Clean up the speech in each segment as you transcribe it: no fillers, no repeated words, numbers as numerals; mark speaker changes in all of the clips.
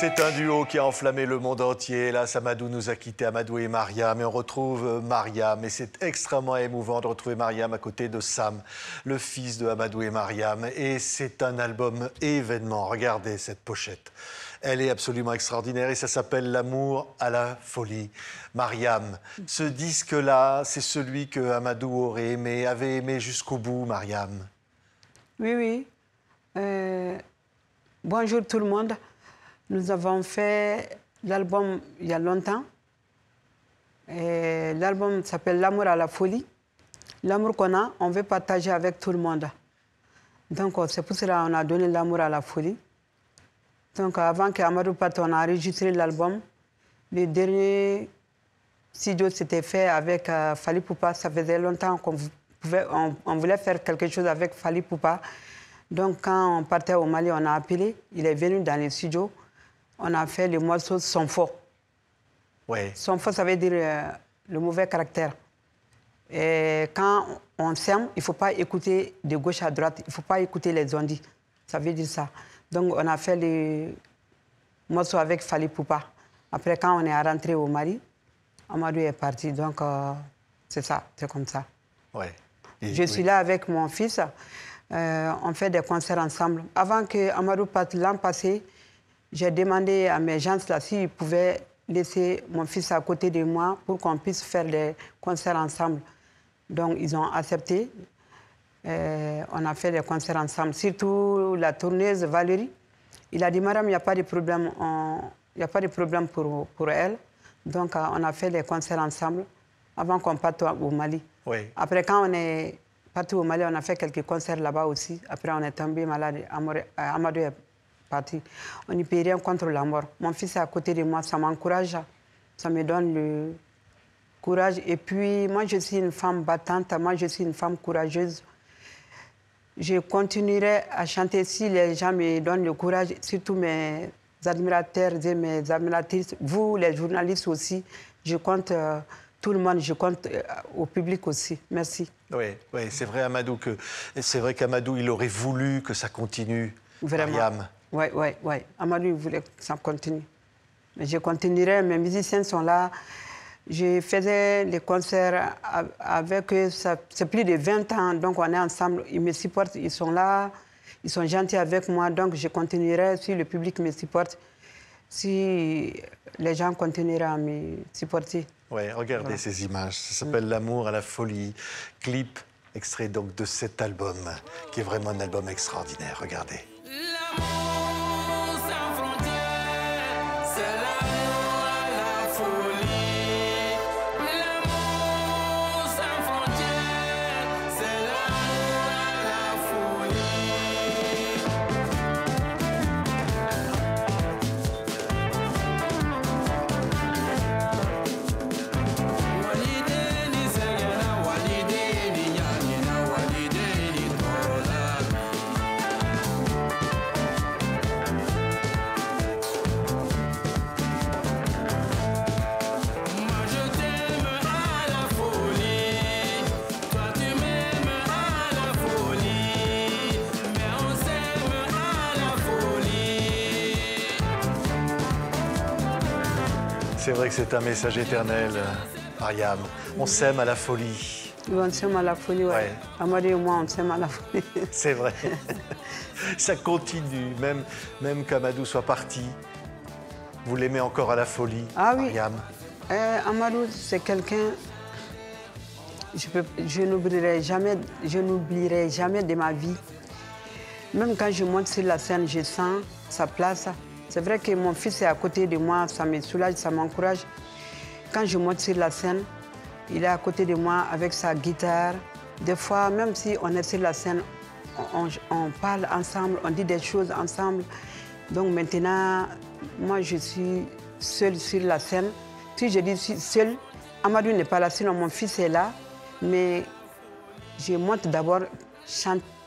Speaker 1: C'est un duo qui a enflammé le monde entier. Hélas, Amadou nous a quittés, Amadou et Mariam. Et on retrouve Mariam. Et c'est extrêmement émouvant de retrouver Mariam à côté de Sam, le fils de Amadou et Mariam. Et c'est un album événement. Regardez cette pochette. Elle est absolument extraordinaire et ça s'appelle L'amour à la folie. Mariam, ce disque-là, c'est celui que Amadou aurait aimé, avait aimé jusqu'au bout, Mariam.
Speaker 2: Oui, oui. Bonjour tout le monde. Nous avons fait l'album il y a longtemps. L'album s'appelle L'amour à la folie. L'amour qu'on a, on veut partager avec tout le monde. Donc c'est pour cela qu'on a donné L'amour à la folie. Donc avant qu'Amadou parte, on a enregistré l'album. Le dernier studio s'était fait avec Fally Ipupa. Ça faisait longtemps qu'on voulait faire quelque chose avec Fally Ipupa. Donc quand on partait au Mali, on a appelé. Il est venu dans les studios. On a fait le morceau Son faux.
Speaker 1: Ouais.
Speaker 2: Son faux, ça veut dire le mauvais caractère. Et quand on s'aime, il ne faut pas écouter de gauche à droite. Il ne faut pas écouter les ondits. Ça veut dire ça. Donc, on a fait le morceau avec Fally Ipupa. Après, quand on est rentré au Mali, Amadou est parti. Donc, c'est ça, c'est comme ça.
Speaker 1: Ouais.
Speaker 2: Je suis là avec mon fils. On fait des concerts ensemble. Avant que Amadou parte l'an passé, j'ai demandé à mes gens là s'ils pouvaient laisser mon fils à côté de moi pour qu'on puisse faire des concerts ensemble. Donc, ils ont accepté. On a fait des concerts ensemble. Surtout la tourneuse Valérie. Il a dit, madame, il n'y a pas de problème. Il n'y a pas de problème pour elle. Donc, on a fait des concerts ensemble avant qu'on parte au Mali.
Speaker 1: Oui.
Speaker 2: Après, quand on est parti au Mali, on a fait quelques concerts là-bas aussi. Après, on est tombé malade. Amadou est parti. On n'y peut rien contre la mort. Mon fils est à côté de moi, ça m'encourage. Ça me donne le courage. Et puis, moi, je suis une femme battante. Moi, je suis une femme courageuse. Je continuerai à chanter si les gens me donnent le courage, surtout mes admirateurs et mes admiratrices. Vous, les journalistes aussi, je compte tout le monde, je compte au public aussi. Merci.
Speaker 1: Oui, oui, c'est vrai, Amadou, qu'Amadou, il aurait voulu que ça continue.
Speaker 2: Vraiment.
Speaker 1: Mariam.
Speaker 2: Oui, oui, oui. Amadou, il voulait que ça continue. Mais je continuerai, mes musiciens sont là. Je faisais les concerts avec eux, c'est plus de 20 ans, donc on est ensemble. Ils me supportent, ils sont là, ils sont gentils avec moi, donc je continuerai si le public me supporte, si les gens continueraient à me supporter.
Speaker 1: Oui, regardez voilà. Ces images, ça s'appelle L'amour à la folie, clip extrait donc de cet album, qui est vraiment un album extraordinaire, regardez. C'est vrai que c'est un message éternel, Mariam. On s'aime à la folie.
Speaker 2: On s'aime à la folie, oui. Ouais. Amadou et moi, on s'aime à la folie.
Speaker 1: C'est vrai. Ça continue, même qu'Amadou soit parti. Vous l'aimez encore à la folie, Mariam?
Speaker 2: Oui. Amadou, c'est quelqu'un... Je n'oublierai jamais de ma vie. Même quand je monte sur la scène, je sens sa place. C'est vrai que mon fils est à côté de moi, ça me soulage, ça m'encourage. Quand je monte sur la scène, il est à côté de moi avec sa guitare. Des fois, même si on est sur la scène, on parle ensemble, on dit des choses ensemble. Donc maintenant, moi, je suis seule sur la scène. Si je dis seule, Amadou n'est pas là, sinon mon fils est là. Mais je monte d'abord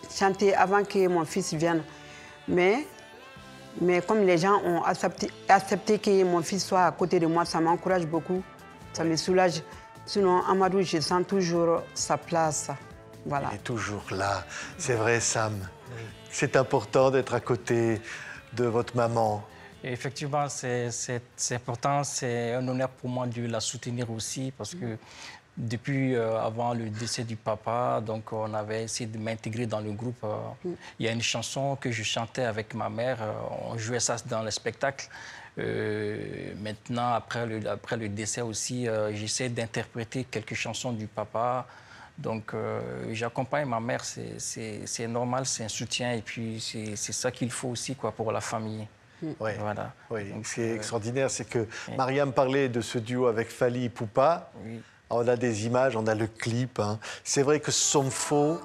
Speaker 2: chanter avant que mon fils vienne. Mais comme les gens ont accepté que mon fils soit à côté de moi, ça m'encourage beaucoup, ça me soulage. Sinon, Amadou, je sens toujours sa place. Voilà.
Speaker 1: Il est toujours là. C'est vrai, Sam. C'est important d'être à côté de votre maman
Speaker 3: Effectivement, c'est important. C'est un honneur pour moi de la soutenir aussi parce que depuis avant le décès du papa, donc on avait essayé de m'intégrer dans le groupe. Il y a une chanson que je chantais avec ma mère. On jouait ça dans le spectacle. Maintenant, après le décès aussi, j'essaie d'interpréter quelques chansons du papa. Donc, j'accompagne ma mère. C'est normal, c'est un soutien. Et puis, c'est ça qu'il faut aussi quoi, pour la famille.
Speaker 1: Oui,
Speaker 3: Voilà.
Speaker 1: Oui. Ce qui est extraordinaire, c'est que Mariam parlait de ce duo avec Fally Ipupa.
Speaker 3: Oui.
Speaker 1: On a des images, on a le clip. Hein. C'est vrai que Somfo,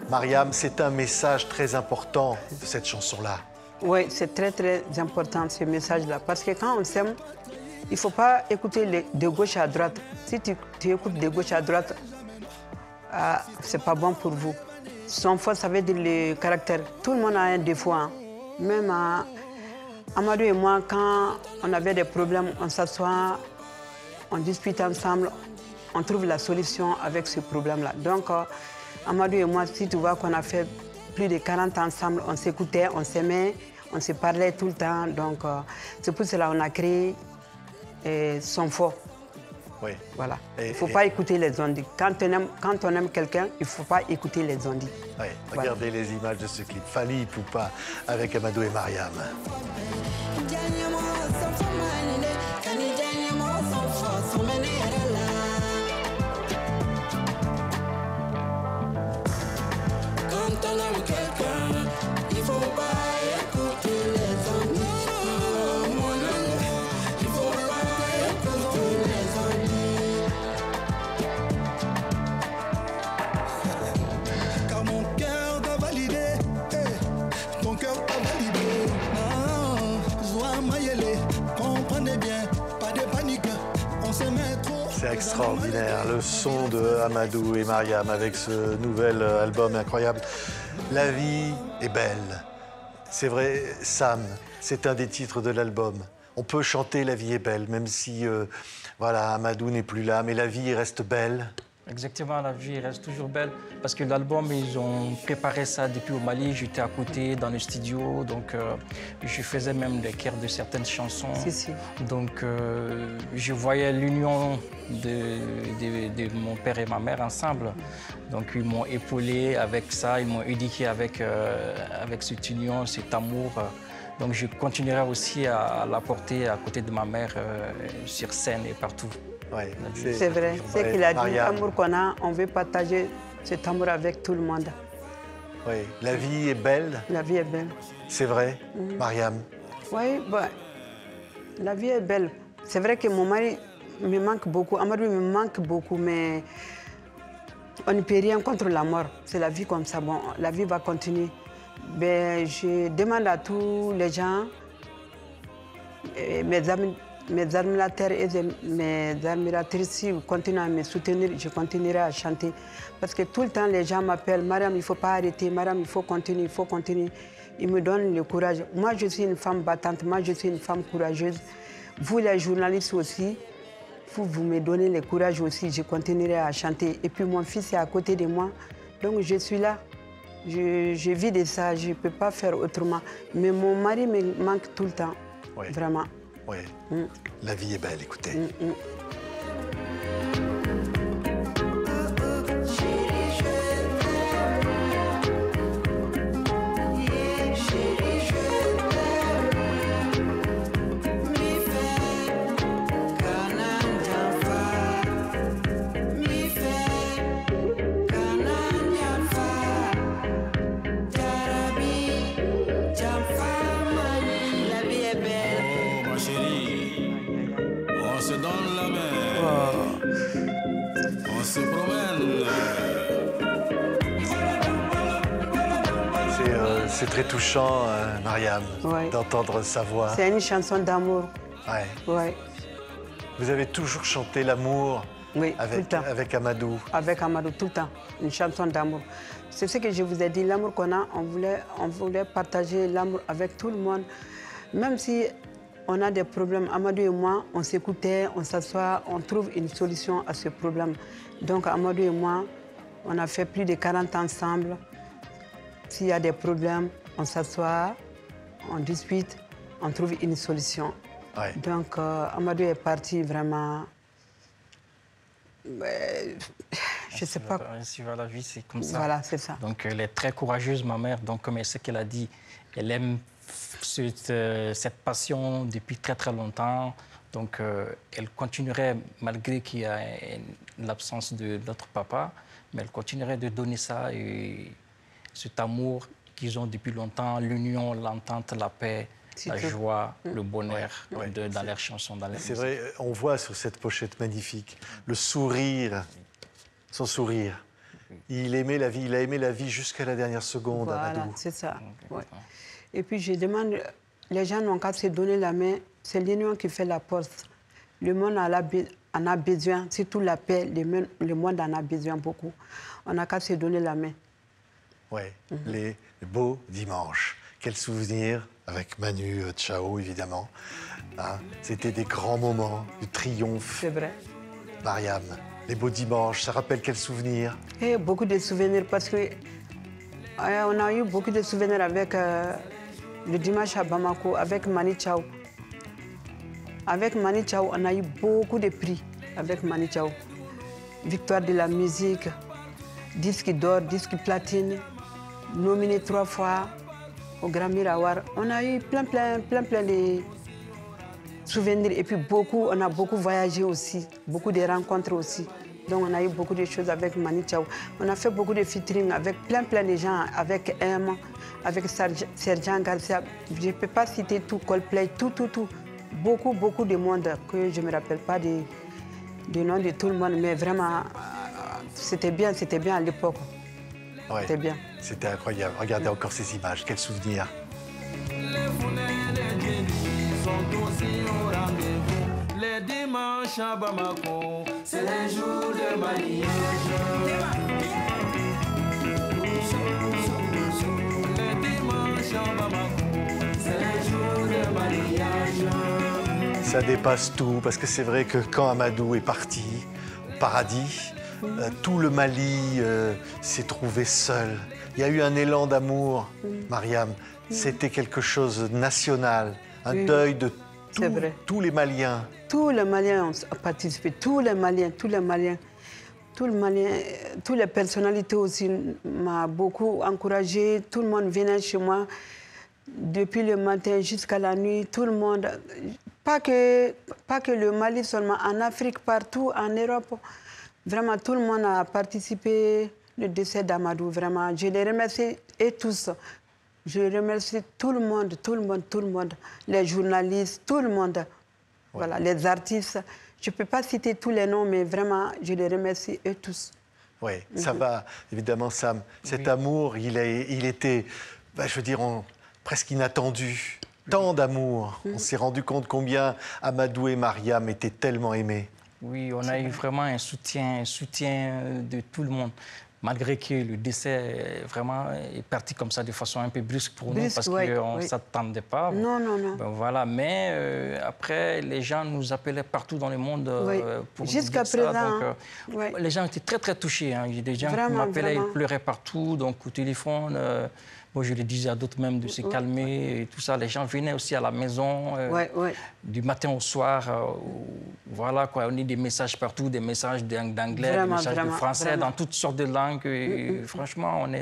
Speaker 1: Mariam, c'est un message très important de cette chanson-là.
Speaker 2: Oui, c'est très, très important ce message-là. Parce que quand on s'aime, il ne faut pas écouter de gauche à droite. Si tu écoutes de gauche à droite, ce n'est pas bon pour vous. Somfo, ça veut dire le caractère. Tout le monde a un défaut. Hein. Même Amadou et moi, quand on avait des problèmes, on s'assoit, on discute ensemble, on trouve la solution avec ce problème-là. Donc, Amadou et moi, si tu vois qu'on a fait plus de 40 ans ensemble, on s'écoutait, on s'aimait, on se parlait tout le temps. Donc, c'est pour cela qu'on a créé Somfo.
Speaker 1: Oui.
Speaker 2: Voilà. Il ne faut pas écouter les ondits. Quand on aime quelqu'un, il ne faut pas écouter les ondits.
Speaker 1: Oui. Regardez les images de ce clip. Fally Ipupa avec Amadou et Mariam. C'est extraordinaire, le son de Amadou et Mariam avec ce nouvel album incroyable. La vie est belle. C'est vrai, Sam, c'est un des titres de l'album. On peut chanter La vie est belle, même si voilà, Amadou n'est plus là, mais la vie reste belle.
Speaker 3: Exactement, la vie reste toujours belle. Parce que l'album, ils ont préparé ça depuis au Mali. J'étais à côté dans le studio, donc je faisais même les chœurs de certaines chansons.
Speaker 2: Si.
Speaker 3: Donc je voyais l'union de mon père et ma mère ensemble. Donc ils m'ont épaulé avec ça, ils m'ont éduqué avec cette union, cet amour. Donc je continuerai aussi à l'apporter à côté de ma mère sur scène et partout.
Speaker 1: Ouais,
Speaker 2: c'est vrai, c'est qu'il a dit, l'amour qu'on a, on veut partager cet amour avec tout le monde.
Speaker 1: Oui, la vie est belle.
Speaker 2: La vie est belle.
Speaker 1: C'est vrai, Mariam.
Speaker 2: Oui, la vie est belle. C'est vrai que mon mari me manque beaucoup, Amadou me manque beaucoup, mais on ne peut rien contre la mort. C'est la vie comme ça, bon, la vie va continuer. Mais je demande à tous les gens, mes admirateurs et mes admiratrices, si vous continuez à me soutenir, je continuerai à chanter. Parce que tout le temps, les gens m'appellent, Mariam, il ne faut pas arrêter, Mariam, il faut continuer, il faut continuer. Ils me donnent le courage. Moi, je suis une femme battante, moi, je suis une femme courageuse. Vous, les journalistes aussi, vous me donnez le courage aussi, je continuerai à chanter. Et puis, mon fils est à côté de moi, donc je suis là. Je vis de ça, je ne peux pas faire autrement. Mais mon mari me manque tout le temps,
Speaker 1: oui.
Speaker 2: Vraiment.
Speaker 1: Oui, la vie est belle, écoutez. C'est très touchant, Mariam, d'entendre sa voix.
Speaker 2: C'est une chanson d'amour.
Speaker 1: Ouais. Vous avez toujours chanté l'amour avec Amadou.
Speaker 2: Avec Amadou, tout le temps. Une chanson d'amour. C'est ce que je vous ai dit, l'amour qu'on a, on voulait partager l'amour avec tout le monde. Même si on a des problèmes, Amadou et moi, on s'écoutait, on s'assoit, on trouve une solution à ce problème. Donc Amadou et moi, on a fait plus de 40 ans ensemble. S'il y a des problèmes, on s'assoit, on discute, on trouve une solution.
Speaker 1: Ouais.
Speaker 2: Donc, Amadou est parti vraiment... je ne sais pas.
Speaker 3: Suivre la vie, c'est comme ça.
Speaker 2: Voilà, c'est ça.
Speaker 3: Donc, elle est très courageuse, ma mère. Donc, comme ce qu'elle a dit, elle aime cette passion depuis très, très longtemps. Donc, elle continuerait, malgré qu'il y a l'absence de notre papa, mais elle continuerait de donner ça et cet amour qu'ils ont depuis longtemps, l'union, l'entente, la paix, la joie, le bonheur dans leurs chansons.
Speaker 1: C'est vrai, on voit sur cette pochette magnifique le sourire, son sourire. Il aimait la vie, il a aimé la vie jusqu'à la dernière seconde,
Speaker 2: Voilà,
Speaker 1: Amadou.
Speaker 2: c'est ça. Ouais. Et puis je demande, les gens n'ont qu'à se donner la main, c'est l'union qui fait la force. Le monde en a besoin, surtout la paix, le monde en a besoin beaucoup. On n'a qu'à se donner la main.
Speaker 1: Oui, les beaux dimanches. Quel souvenir avec Manu Chao, évidemment. Hein, c'était des grands moments de triomphe.
Speaker 2: C'est vrai.
Speaker 1: Mariam, les beaux dimanches, ça rappelle quel souvenir?
Speaker 2: Et beaucoup de souvenirs parce que on a eu beaucoup de souvenirs avec le dimanche à Bamako, avec Manu Chao. Avec Manu Chao, on a eu beaucoup de prix avec Manu Chao. Victoire de la musique, disque d'or, disque platine, nominé 3 fois au Grammy Award. On a eu plein de souvenirs et puis on a beaucoup voyagé aussi, beaucoup de rencontres aussi. Donc on a eu beaucoup de choses avec Manu Chao. On a fait beaucoup de featuring avec plein de gens, avec M, avec Sergent Garcia. Je ne peux pas citer tout, Coldplay, tout. Beaucoup de monde que je ne me rappelle pas du nom de tout le monde, mais vraiment, c'était bien à l'époque.
Speaker 1: Ouais,
Speaker 2: c'était bien.
Speaker 1: C'était incroyable. Regardez encore ces images, quel souvenir.
Speaker 4: Les dimanches à Bamako, c'est les jours de mariage. Les dimanches à Bamako, c'est les jours de mariage.
Speaker 1: Ça dépasse tout, parce que c'est vrai que quand Amadou est parti au paradis, tout le Mali s'est trouvé seul. Il y a eu un élan d'amour, Mariam. C'était quelque chose de national, un deuil de tous les Maliens.
Speaker 2: Tous les Maliens ont participé, tous les personnalités aussi m'ont beaucoup encouragé. Tout le monde venait chez moi, depuis le matin jusqu'à la nuit, tout le monde. Pas que le Mali seulement, en Afrique, partout, en Europe. Vraiment, tout le monde a participé au décès d'Amadou. Vraiment, je les remercie et tous. Je remercie tout le monde. Les journalistes, tout le monde. Ouais. Voilà, les artistes. Je ne peux pas citer tous les noms, mais vraiment, je les remercie eux tous.
Speaker 1: Oui, ça va, évidemment, Sam. Cet amour, il était, je veux dire, presque inattendu. Tant d'amour. On s'est rendu compte combien Amadou et Mariam étaient tellement aimés.
Speaker 3: Oui, on a eu vraiment un soutien de tout le monde. Malgré que le décès vraiment est parti comme ça de façon un peu brusque pour nous, parce qu'on ne s'attendait pas.
Speaker 2: Non.
Speaker 3: Ben voilà, mais après, les gens nous appelaient partout dans le monde pour
Speaker 2: jusqu'à
Speaker 3: dire
Speaker 2: présent,
Speaker 3: ça. Donc, les gens étaient très, très touchés. Hein. Il y a des gens qui m'appelaient, ils pleuraient partout, donc au téléphone. Moi, je le disais à d'autres même de se calmer et tout ça. Les gens venaient aussi à la maison, du matin au soir. Voilà, quoi. On a des messages partout, des messages d'anglais, des messages de français, dans toutes sortes de langues. Et franchement, on a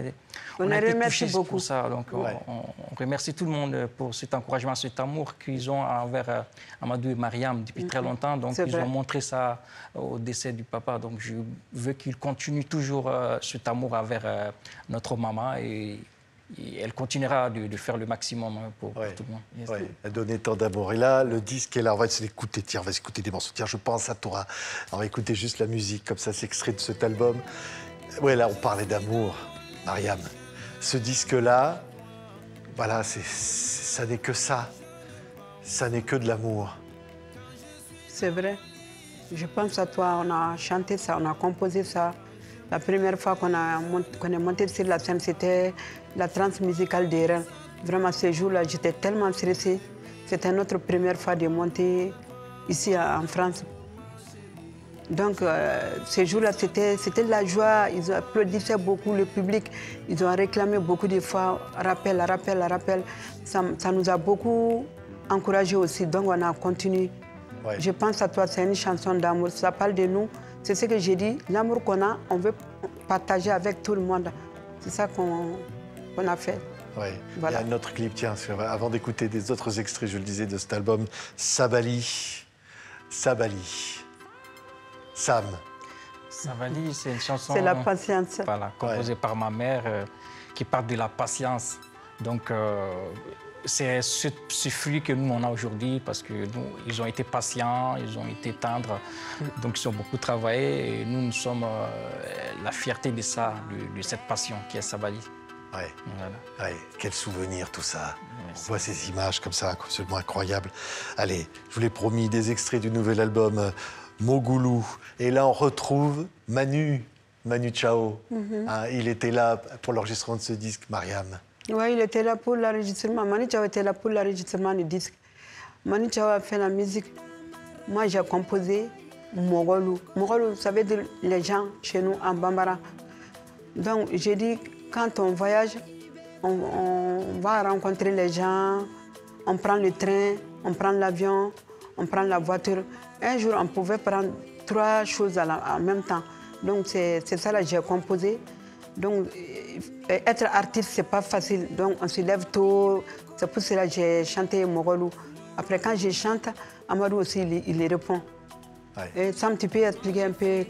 Speaker 3: été touchés pour ça. Donc, on remercie tout le monde pour cet encouragement, cet amour qu'ils ont envers Amadou et Mariam depuis très longtemps. Donc, ils ont montré ça au décès du papa. Donc, je veux qu'ils continuent toujours cet amour envers notre maman. Et elle continuera de faire le maximum pour tout le monde.
Speaker 1: Oui, elle donnait tant d'amour. Et là, le disque est là. On va l'écouter. Tiens, on va écouter des morceaux. Tiens, je pense à toi. On va écouter juste la musique, comme ça, c'est extrait de cet album. Oui, là, on parlait d'amour, Mariam. Ce disque-là, voilà, ça n'est que ça. Ça n'est que de l'amour.
Speaker 2: C'est vrai. Je pense à toi. On a chanté ça, on a composé ça. La première fois qu'on est monté sur la scène, c'était la trance musicale des Reins. Vraiment, ce jour-là, j'étais tellement stressée. C'était notre première fois de monter ici en France. Donc, ce jour-là, c'était la joie. Ils applaudissaient beaucoup, le public. Ils ont réclamé beaucoup de fois, rappel. Ça nous a beaucoup encouragé aussi, donc on a continué.
Speaker 1: Ouais.
Speaker 2: Je pense à toi, c'est une chanson d'amour, ça parle de nous. C'est ce que j'ai dit, l'amour qu'on a, on veut partager avec tout le monde. C'est ça qu'on a fait.
Speaker 1: Oui,
Speaker 2: Voilà.
Speaker 1: il y a un autre clip, tiens, avant d'écouter des autres extraits, je le disais, de cet album, Sabali. Sabali. Sam.
Speaker 3: Savali, c'est une chanson...
Speaker 2: C'est la patience.
Speaker 3: Voilà, composée par ma mère, qui parle de la patience. Donc, c'est ce fruit que nous, on a aujourd'hui, parce que nous, ils ont été patients, ils ont été tendres, donc ils ont beaucoup travaillé, et nous, nous sommes la fierté de ça, de cette passion qui est Sabali.
Speaker 1: Ouais.
Speaker 3: Voilà.
Speaker 1: Ouais. Quel souvenir tout ça. On voit ces images comme ça, absolument incroyables. Allez, je vous l'ai promis, des extraits du nouvel album Mogoulou. Et là, on retrouve Manu Chao. Hein, il était là pour l'enregistrement de ce disque, Mariam.
Speaker 2: Oui, il était là pour l'enregistrement. Manu Chao était là pour l'enregistrement du disque. Manu Chao a fait la musique. Moi, j'ai composé Mogolou. Mogolou, ça veut dire les gens chez nous en Bambara. Donc, j'ai dit, quand on voyage, on va rencontrer les gens, on prend le train, on prend l'avion, on prend la voiture. Un jour, on pouvait prendre 3 choses en même temps. Donc, c'est ça que j'ai composé. Donc, être artiste, c'est pas facile. Donc, on se lève tôt. C'est pour cela que j'ai chanté Mogolou. Après, quand je chante, Amadou aussi, il répond.
Speaker 1: Ouais.
Speaker 2: Et Sam, tu peux expliquer un peu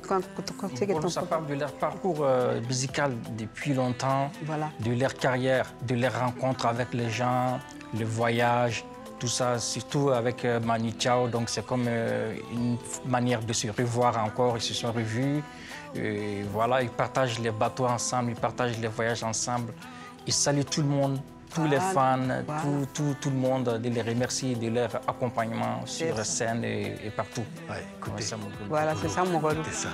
Speaker 2: c'est que ton...
Speaker 3: Ça parle de leur parcours musical depuis longtemps,
Speaker 2: Voilà.
Speaker 3: de leur carrière, de leurs rencontres avec les gens, le voyage, tout ça, surtout avec Manu Chao. Donc c'est comme une manière de se revoir encore. Ils se sont revus. Et voilà, ils partagent les bateaux ensemble, ils partagent les voyages ensemble. Ils saluent tout le monde, tous les fans, tout le monde, de les remercier de leur accompagnement sur scène et partout.
Speaker 1: Ouais, écoutez.
Speaker 2: Voilà, c'est ça Mogolou.
Speaker 1: C'est ça.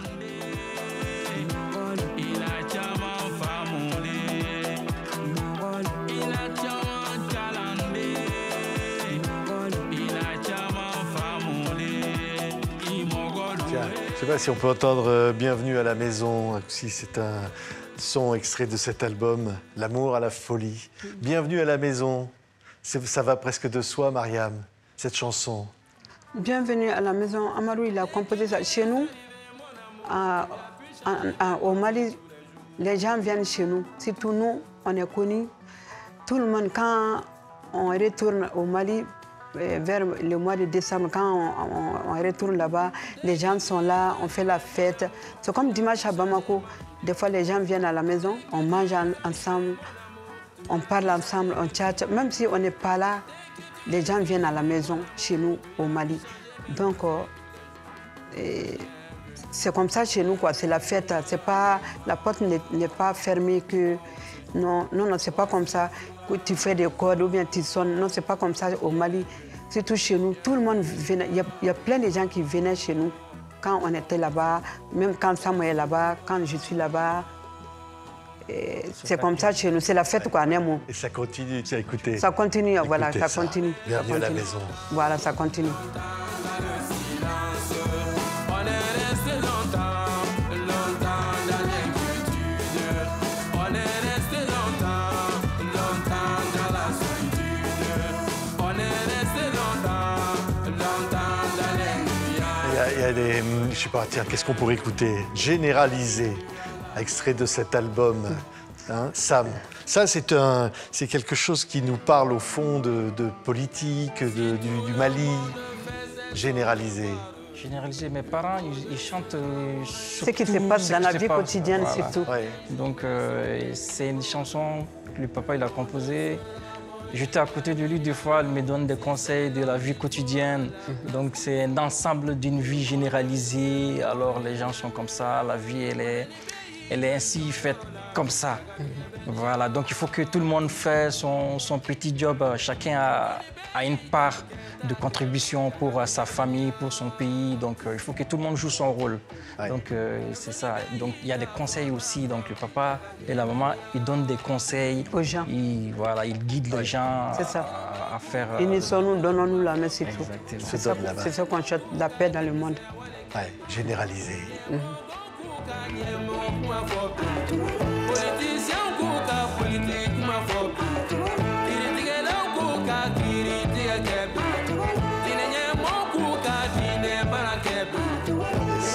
Speaker 1: Je ne sais pas si on peut entendre Bienvenue à la maison, si c'est un son extrait de cet album, L'amour à la folie. Bienvenue à la maison, ça va presque de soi, Mariam, cette chanson.
Speaker 2: Bienvenue à la maison. Amadou, il a composé ça. Chez nous, au Mali, les gens viennent chez nous. Surtout nous, on est connus. Tout le monde, quand on retourne au Mali, vers le mois de décembre, quand on retourne là-bas, les gens sont là, on fait la fête. C'est comme dimanche à Bamako. Des fois, les gens viennent à la maison, on mange ensemble, on parle ensemble, on chatte. Même si on n'est pas là, les gens viennent à la maison, chez nous, au Mali. Donc, c'est comme ça chez nous, quoi. C'est la fête. C'est pas, la porte n'est pas fermée que... Non, c'est pas comme ça que tu fais des cordes ou bien tu sonnes. Non, c'est pas comme ça au Mali. Surtout chez nous, tout le monde venait. Il y a plein de gens qui venaient chez nous quand on était là-bas, même quand Samuel est là-bas, quand je suis là-bas. C'est comme ça chez nous, c'est la fête, quoi, en un mot.
Speaker 1: Et ça continue, tiens, écoutez.
Speaker 2: Ça continue, voilà, ça
Speaker 1: ça.
Speaker 2: continue.
Speaker 1: Bienvenue à la maison.
Speaker 2: Voilà, ça continue.
Speaker 1: Il y a des, je sais pas, tiens, qu'est-ce qu'on pourrait écouter? Généraliser, extrait de cet album, hein, Sam. Ça, c'est quelque chose qui nous parle au fond de politique, du Mali. Généraliser.
Speaker 3: Généraliser, mes parents, ils chantent
Speaker 2: Ce qui se passe dans la vie quotidienne,
Speaker 3: voilà.
Speaker 2: surtout.
Speaker 1: Ouais.
Speaker 3: Donc, c'est une chanson que le papa il a composée. J'étais à côté de lui, des fois, il me donne des conseils de la vie quotidienne. Donc, c'est un ensemble d'une vie généralisée. Alors, les gens sont comme ça, la vie, elle est ainsi faite comme ça. Voilà, donc il faut que tout le monde fasse son petit job. Chacun a une part de contribution pour sa famille, pour son pays. Donc, il faut que tout le monde joue son rôle.
Speaker 1: Ouais.
Speaker 3: Donc, c'est ça. Donc, il y a des conseils aussi. Donc, le papa et la maman, ils donnent des conseils.
Speaker 2: Aux gens.
Speaker 3: Voilà, ils guident les gens à faire...
Speaker 2: Unissons-nous, donnons-nous la main, c'est tout.
Speaker 3: Exactement.
Speaker 2: C'est ça qu'on cherche, la paix dans le monde.
Speaker 1: Ouais, généraliser.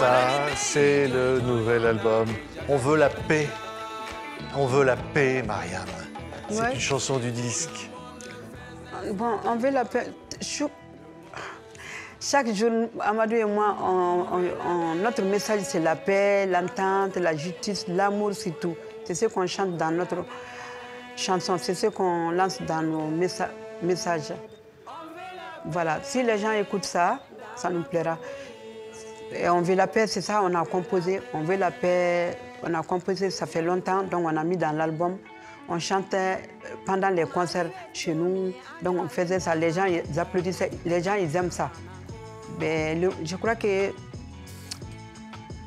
Speaker 1: Ça, c'est le nouvel album. On veut la paix. On veut la paix, Mariam. C'est
Speaker 2: Ouais.
Speaker 1: une chanson du disque.
Speaker 2: Bon, on veut la paix. Chaque jour, Amadou et moi, notre message, c'est la paix, l'entente, la justice, l'amour, c'est tout. C'est ce qu'on chante dans notre chanson, c'est ce qu'on lance dans nos messages. Voilà, si les gens écoutent ça, ça nous plaira. Et on veut la paix, c'est ça, on a composé. On veut la paix, on a composé, ça fait longtemps, donc on a mis dans l'album. On chantait pendant les concerts chez nous, donc on faisait ça, les gens ils applaudissaient, les gens ils aiment ça. Mais je crois que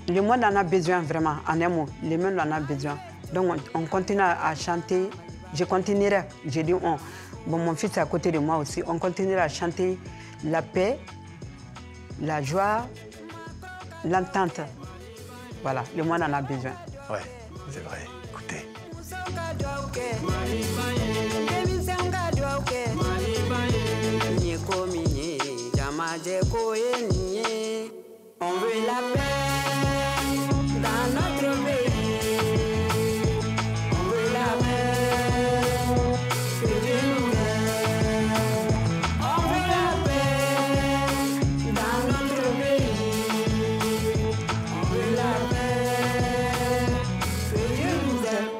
Speaker 2: le monde en a besoin vraiment, en un mot, le monde en a besoin. Donc on continue à chanter, je continuerai, j'ai dit on. Bon, mon fils est à côté de moi aussi, on continuera à chanter la paix, la joie, l'entente. Voilà, le monde en a besoin.
Speaker 1: Ouais, c'est vrai. Écoutez.
Speaker 2: On veut la paix dans notre pays. On veut la paix que Dieu nous donne. On veut la paix dans notre pays. On veut la paix que Dieu nous donne.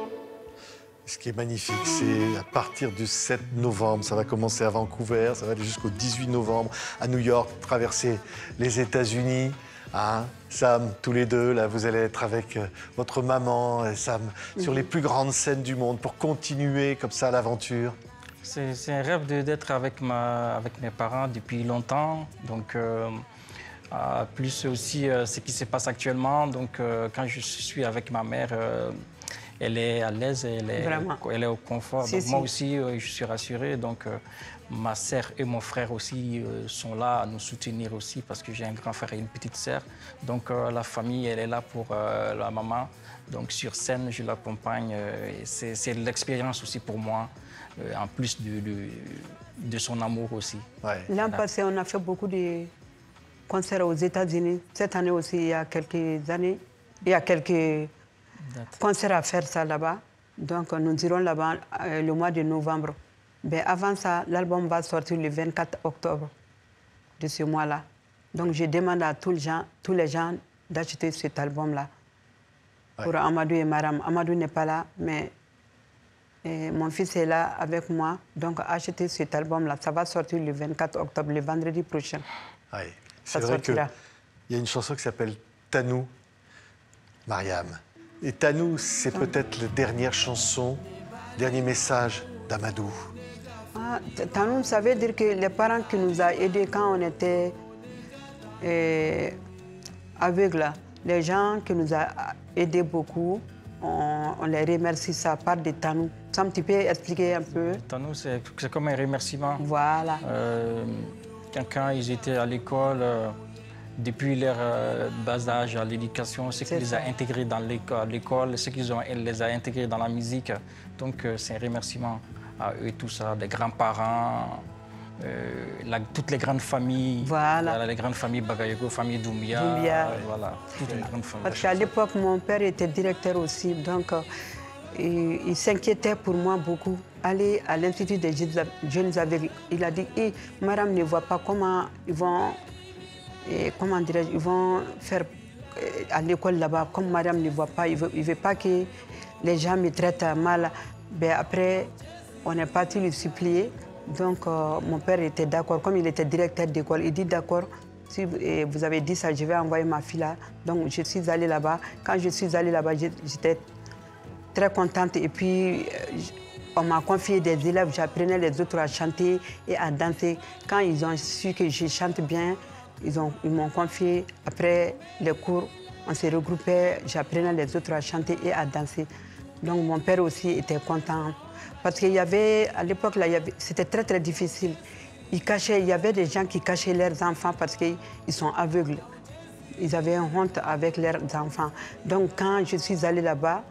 Speaker 1: Ce qui est magnifique, c'est à partir du 7 novembre, ça va commencer à Vancouver, ça va aller jusqu'au 18 novembre à New York, traverser les États-Unis. Hein, Sam, tous les deux, là, vous allez être avec votre maman et Sam sur les plus grandes scènes du monde pour continuer comme ça l'aventure.
Speaker 3: C'est un rêve d'être avec mes parents depuis longtemps. Donc, plus aussi ce qui se passe actuellement. Donc, quand je suis avec ma mère, elle est à l'aise, elle est au confort. Donc, moi aussi, je suis rassuré. Donc, ma sœur et mon frère aussi sont là à nous soutenir aussi parce que j'ai un grand frère et une petite sœur. Donc, la famille, elle est là pour la maman. Donc, sur scène, je l'accompagne. C'est l'expérience aussi pour moi, en plus de son amour aussi.
Speaker 1: Ouais.
Speaker 2: L'an passé, on a fait beaucoup de concerts aux États-Unis. Cette année aussi, il y a quelques années, il y a quelques concerts à faire ça là-bas. Donc, nous irons là-bas le mois de novembre. Mais avant ça, l'album va sortir le 24 octobre de ce mois-là. Donc, je demande à tous les gens d'acheter cet album-là. Ouais. Pour Amadou et Mariam. Amadou n'est pas là, mais mon fils est là avec moi. Donc, achetez cet album-là. Ça va sortir le 24 octobre, le vendredi prochain.
Speaker 1: Ouais. C'est vrai qu'il y a une chanson qui s'appelle Tanou, Mariam. Et Tanou, c'est peut-être la dernière chanson, dernier message d'Amadou.
Speaker 2: Ah, Tanou, ça veut dire que les parents qui nous ont aidés quand on était aveugles, les gens qui nous ont aidés beaucoup, on les remercie, ça part de Tanou. Sam, tu peux expliquer un peu?
Speaker 3: Tanou, c'est comme un remerciement.
Speaker 2: Voilà.
Speaker 3: Quand ils étaient à l'école, depuis leur bas âge à l'éducation, ce qui les a intégrés dans l'école, ce qu'ils les a intégrés dans la musique. Donc, c'est un remerciement à eux, tout ça, les grands-parents, toutes les grandes familles. Voilà, les grandes familles Bagayogo, famille Doumbia. Voilà, toutes les grandes familles.
Speaker 2: Parce qu'à l'époque, mon père était directeur aussi, donc il s'inquiétait pour moi beaucoup. Aller à l'Institut des jeunes aveugles, il a dit, Madame ne voit pas comment ils vont, ils vont faire à l'école là-bas, comme Madame ne voit pas, il ne veut pas que les gens me traitent mal. Mais après, on est parti le supplier. Donc, mon père était d'accord. Comme il était directeur d'école, il dit d'accord, si vous avez dit ça, je vais envoyer ma fille là. Donc, je suis allée là-bas. Quand je suis allée là-bas, j'étais très contente. Et puis, on m'a confié des élèves. J'apprenais les autres à chanter et à danser. Quand ils ont su que je chante bien, ils m'ont confié. Après les cours, on s'est regroupés. J'apprenais les autres à chanter et à danser. Donc, mon père aussi était content. Parce qu'il y avait, à l'époque, c'était très, très difficile. Il y avait des gens qui cachaient leurs enfants parce qu'ils sont aveugles. Ils avaient une honte avec leurs enfants. Donc, quand je suis allée là-bas,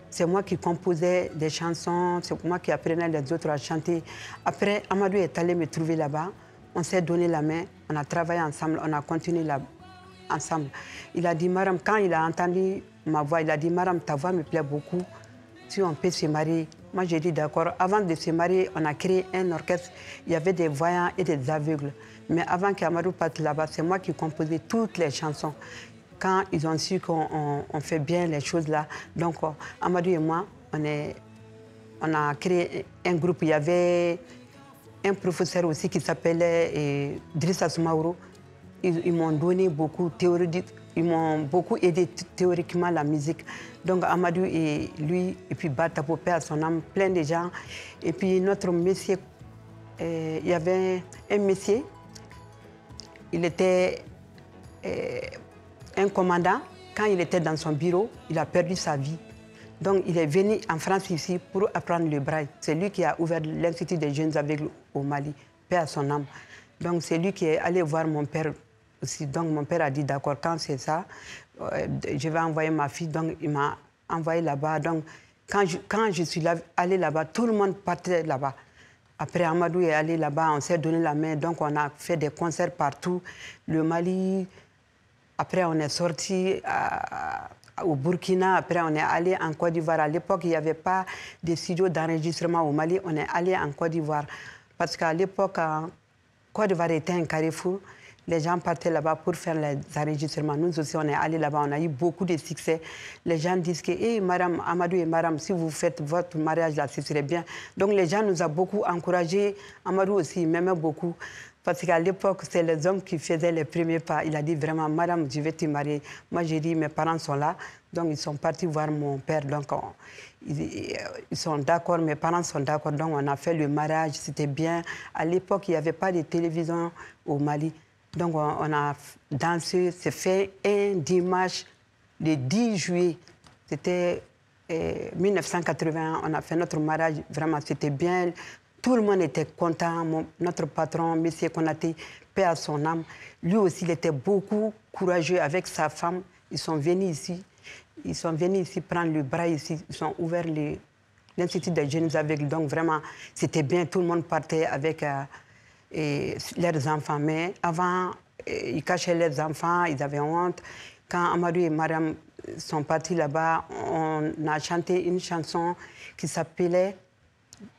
Speaker 2: c'est moi qui composais des chansons, c'est moi qui apprenais les autres à chanter. Après, Amadou est allé me trouver là-bas. On s'est donné la main, on a travaillé ensemble, on a continué ensemble. Il a dit, Maram, quand il a entendu ma voix, il a dit, Maram, ta voix me plaît beaucoup, si on peut se marier. Moi, j'ai dit d'accord. Avant de se marier, on a créé un orchestre. Il y avait des voyants et des aveugles. Mais avant qu'Amadou parte là-bas, c'est moi qui composais toutes les chansons. Quand ils ont su qu'on fait bien les choses là, donc Amadou et moi, on a créé un groupe. Il y avait un professeur aussi qui s'appelait Drissa Soumaoro. Ils m'ont donné beaucoup théorique. Ils m'ont beaucoup aidé théoriquement la musique. Donc Amadou et lui, et puis Bata Popé à son âme, plein de gens. Et puis notre monsieur, il y avait un monsieur, il était un commandant. Quand il était dans son bureau, il a perdu sa vie. Donc il est venu en France ici pour apprendre le braille. C'est lui qui a ouvert l'Institut des jeunes aveugles au Mali, paix à son âme. Donc c'est lui qui est allé voir mon père aussi. Donc mon père a dit d'accord, quand c'est ça, je vais envoyer ma fille. Donc il m'a envoyé là-bas. Donc quand je suis allée là-bas, tout le monde partait là-bas. Après Amadou est allé là-bas, on s'est donné la main. Donc on a fait des concerts partout. Le Mali, après on est sorti au Burkina, après on est allé en Côte d'Ivoire. À l'époque, il n'y avait pas de studio d'enregistrement au Mali. On est allé en Côte d'Ivoire. Parce qu'à l'époque, Côte d'Ivoire était un carrefour. Les gens partaient là-bas pour faire les enregistrements. Nous aussi, on est allés là-bas, on a eu beaucoup de succès. Les gens disent que, hey, Madame Amadou et Madame, si vous faites votre mariage là, ce serait bien. Donc les gens nous ont beaucoup encouragés. Amadou aussi m'aimait beaucoup. Parce qu'à l'époque, c'est les hommes qui faisaient les premiers pas. Il a dit vraiment, Madame, je vais te marier. Moi, j'ai dit, mes parents sont là. Donc ils sont partis voir mon père. Donc ils sont d'accord, mes parents sont d'accord. Donc on a fait le mariage, c'était bien. À l'époque, il n'y avait pas de télévision au Mali. Donc on a dansé, c'est fait un dimanche, le 10 juillet, c'était 1981, on a fait notre mariage, vraiment c'était bien, tout le monde était content, notre patron, M. Konaté, paix à son âme, lui aussi il était beaucoup courageux avec sa femme, ils sont venus ici prendre le bras ici, ils ont ouvert l'Institut des jeunes aveugles, donc vraiment c'était bien, tout le monde partait avec... et leurs enfants. Mais avant, ils cachaient leurs enfants, ils avaient honte. Quand Amadou et Mariam sont partis là-bas, on a chanté une chanson qui s'appelait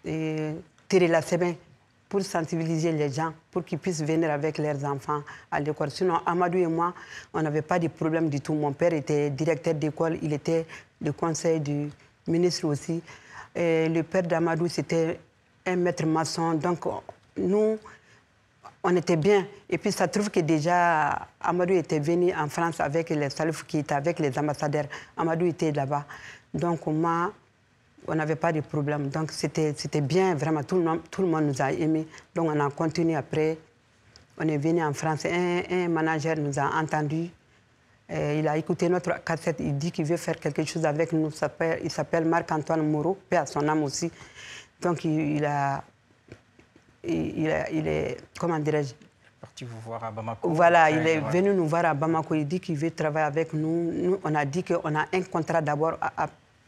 Speaker 2: Tere la Seben pour sensibiliser les gens, pour qu'ils puissent venir avec leurs enfants à l'école. Sinon, Amadou et moi, on n'avait pas de problème du tout. Mon père était directeur d'école, il était le conseil du ministre aussi. Et le père d'Amadou, c'était un maître maçon. Donc, nous, on était bien. Et puis, ça trouve que déjà, Amadou était venu en France avec les salifs qui étaient avec les ambassadeurs. Amadou était là-bas. Donc, moi, on n'avait pas de problème. Donc, c'était bien, vraiment. Tout le monde nous a aimés. Donc, on a continué après. On est venu en France. Un manager nous a entendus. Il a écouté notre cassette. Il dit qu'il veut faire quelque chose avec nous. Il s'appelle Marc-Antoine Moreau, paix à son âme aussi. Donc, il est, comment dirais-je,
Speaker 3: parti vous voir à Bamako.
Speaker 2: Voilà, il est venu nous voir à Bamako. Il dit qu'il veut travailler avec nous. Nous, on a dit qu'on a un contrat d'abord.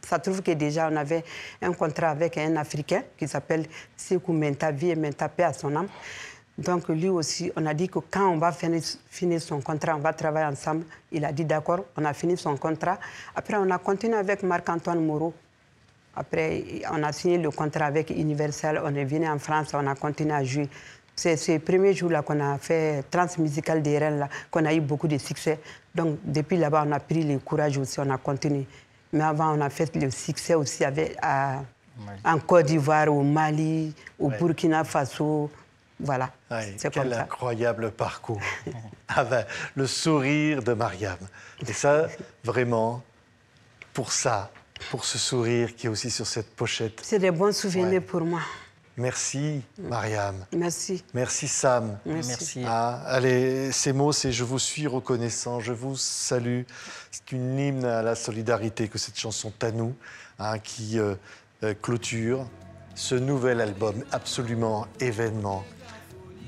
Speaker 2: Ça trouve que déjà, on avait un contrat avec un Africain qui s'appelle Sekou Menta, Vie et Menta, paix à son âme. Donc, lui aussi, on a dit que quand on va finir son contrat, on va travailler ensemble. Il a dit d'accord, on a fini son contrat. Après, on a continué avec Marc-Antoine Moreau. Après, on a signé le contrat avec Universal, on est venu en France, on a continué à jouer. C'est ce premier jour-là qu'on a fait Transmusical des Rennes, qu'on a eu beaucoup de succès. Donc, depuis là-bas, on a pris le courage aussi, on a continué. Mais avant, on a fait le succès aussi en Côte d'Ivoire, au Mali, au Burkina Faso. Voilà, c'est comme ça. Quel
Speaker 1: incroyable parcours. Le sourire de Mariam. Et ça, vraiment, pour ça, pour ce sourire qui est aussi sur cette pochette.
Speaker 2: C'est des bons souvenirs pour moi.
Speaker 1: Merci, Mariam.
Speaker 2: Merci.
Speaker 1: Merci, Sam.
Speaker 3: Merci.
Speaker 1: Allez, ces mots, c'est « Je vous suis reconnaissant, je vous salue ». C'est une hymne à la solidarité que cette chanson Tanou qui clôture ce nouvel album absolument événement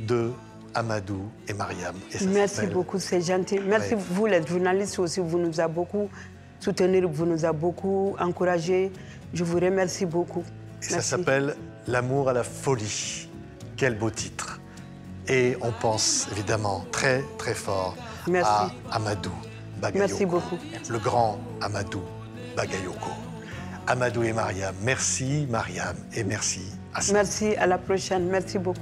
Speaker 1: de Amadou et Mariam. Et
Speaker 2: merci beaucoup, c'est gentil. Merci vous, les journalistes aussi, vous nous avez beaucoup soutenus, vous nous avez beaucoup encouragés. Je vous remercie beaucoup.
Speaker 1: Et ça s'appelle « L'amour à la folie ». Quel beau titre. Et on pense évidemment très très fort
Speaker 2: Merci.
Speaker 1: à Amadou Bagayoko.
Speaker 2: Merci beaucoup.
Speaker 1: Le grand Amadou Bagayoko. Amadou et Mariam, merci Mariam et merci Hassan.
Speaker 2: Merci, à la prochaine. Merci beaucoup.